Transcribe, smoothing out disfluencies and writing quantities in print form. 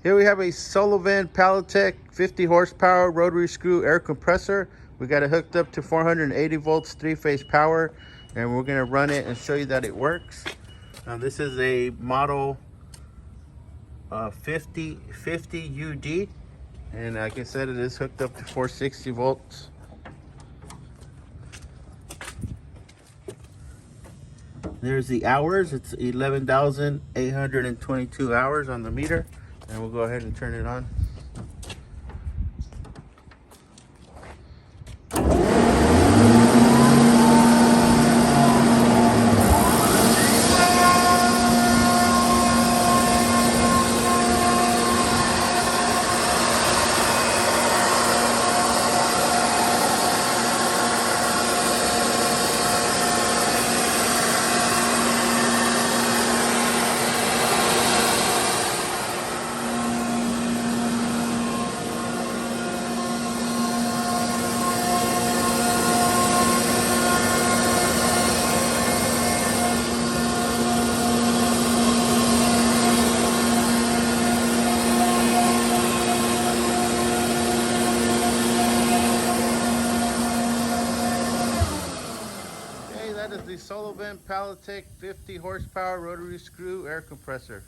Here we have a Sullivan Palatek 50 horsepower rotary screw air compressor. We got it hooked up to 480 volts, three-phase power, and we're gonna run it and show you that it works. Now this is a model 50 UD, and like I said, it is hooked up to 460 volts. There's the hours. It's 11,822 hours on the meter, and we'll go ahead and turn it on. That is the Sullivan Palatek 50 horsepower rotary screw air compressor.